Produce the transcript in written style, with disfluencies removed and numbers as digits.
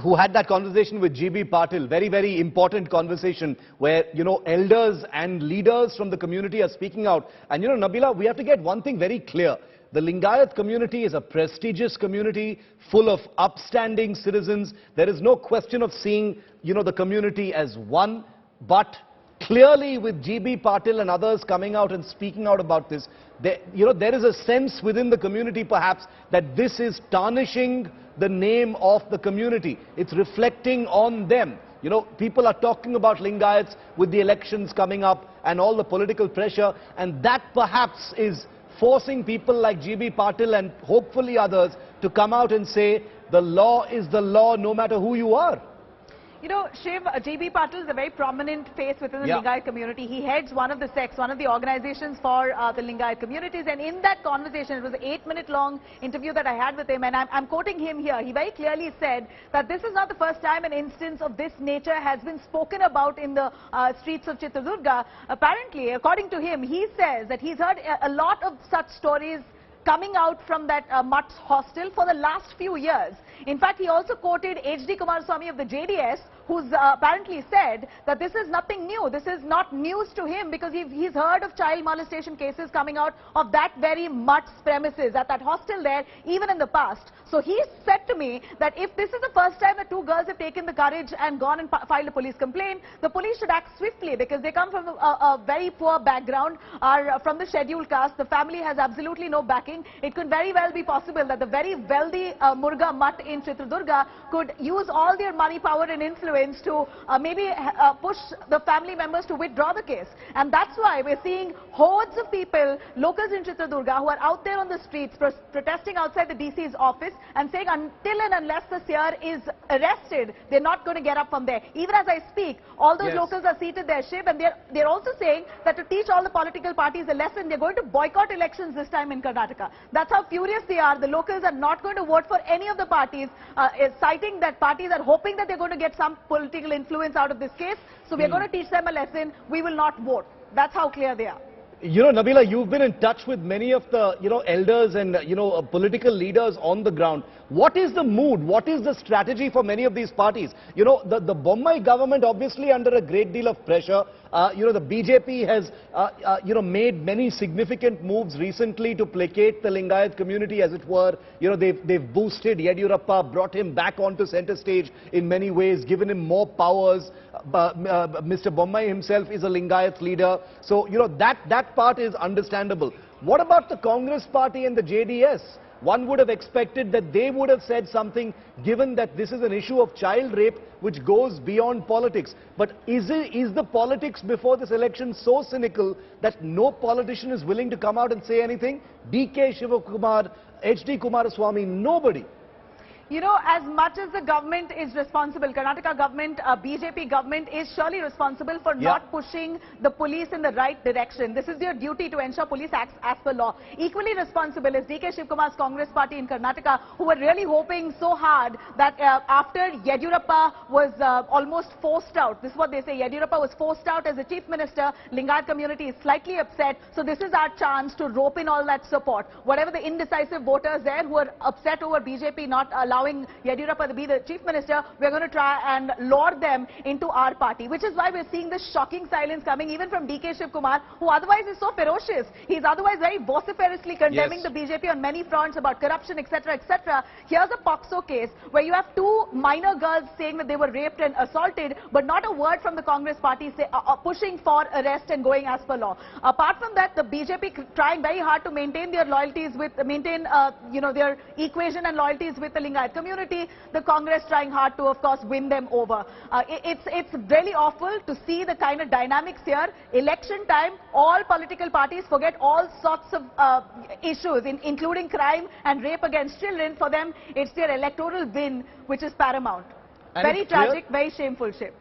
who had that conversation with GB Patil, very, very important conversation where, elders and leaders from the community are speaking out. And, Nabila, we have to get one thing very clear. The Lingayat community is a prestigious community full of upstanding citizens. There is no question of seeing, the community as one. But clearly with GB Patil and others coming out and speaking out about this, there is a sense within the community perhaps that this is tarnishing the name of the community. It's reflecting on them. People are talking about Lingayats with the elections coming up and all the political pressure, and that perhaps is forcing people like GB Patil and hopefully others to come out and say the law is the law no matter who you are. Shiv, GB Patil is a very prominent face within the Lingayat community. He heads one of the organizations for the Lingayat communities. And in that conversation, it was an 8-minute long interview that I had with him. And I'm quoting him here. He very clearly said that this is not the first time an instance of this nature has been spoken about in the streets of Chitradurga. Apparently, according to him, he says that he's heard a lot of such stories coming out from that Mutt's hostel for the last few years. In fact, he also quoted H.D. Kumaraswamy of the JDS, who's apparently said that this is nothing new. This is not news to him because he's heard of child molestation cases coming out of that very Mutt's premises, at that hostel there, even in the past. So he said to me that if this is the first time that two girls have taken the courage and gone and filed a police complaint, the police should act swiftly because they come from a very poor background, are from the scheduled caste. The family has absolutely no backing. It could very well be possible that the very wealthy Murugha Mutt in Chitradurga could use all their money, power and influence to maybe push the family members to withdraw the case. And that's why we're seeing hordes of people, locals in Chitradurga, who are out there on the streets protesting outside the DC's office and saying until and unless the seer is arrested, they're not going to get up from there. Even as I speak, all those locals are seated there, Shiv, and they're also saying that to teach all the political parties a lesson, they're going to boycott elections this time in Karnataka. That's how furious they are. The locals are not going to vote for any of the parties, citing that parties are hoping that they're going to get some political influence out of this case. So we're going to teach them a lesson. We will not vote. That's how clear they are. Nabila, you've been in touch with many of the, elders and, political leaders on the ground. What is the mood? What is the strategy for many of these parties? The Bommai government obviously under a great deal of pressure. The BJP has, made many significant moves recently to placate the Lingayat community, as it were. They've boosted Yediyurappa, brought him back onto center stage in many ways, given him more powers. Mr. Bommai himself is a Lingayat leader. So, that part is understandable. What about the Congress party and the JDS? One would have expected that they would have said something, given that this is an issue of child rape which goes beyond politics. But is the politics before this election so cynical that no politician is willing to come out and say anything? DK Shivakumar, H.D. Kumaraswamy, nobody. As much as the government is responsible, Karnataka government, BJP government is surely responsible for not pushing the police in the right direction. This is their duty to ensure police acts as per law. Equally responsible is DK Shivkumar's Congress party in Karnataka, who were really hoping so hard that after Yediyurappa was almost forced out, this is what they say, Yediyurappa was forced out as the chief minister, Lingayat community is slightly upset, so this is our chance to rope in all that support. Whatever the indecisive voters there who are upset over BJP not allowing Yediyurappa to be the chief minister, we're going to try and lure them into our party, which is why we're seeing this shocking silence coming even from DK Shivkumar, who otherwise is so ferocious. He's otherwise very vociferously condemning the BJP on many fronts about corruption, etc., etc. Here's a POCSO case where you have two minor girls saying that they were raped and assaulted, but not a word from the Congress party pushing for arrest and going as per law. Apart from that, the BJP trying very hard to maintain their loyalties with, their equation and loyalties with the Lingayat community, the Congress trying hard to, of course, win them over. It's really awful to see the kind of dynamics here. Election time, all political parties forget all sorts of issues, including crime and rape against children. For them, it's their electoral win which is paramount. And very tragic, very shameful, Shiv.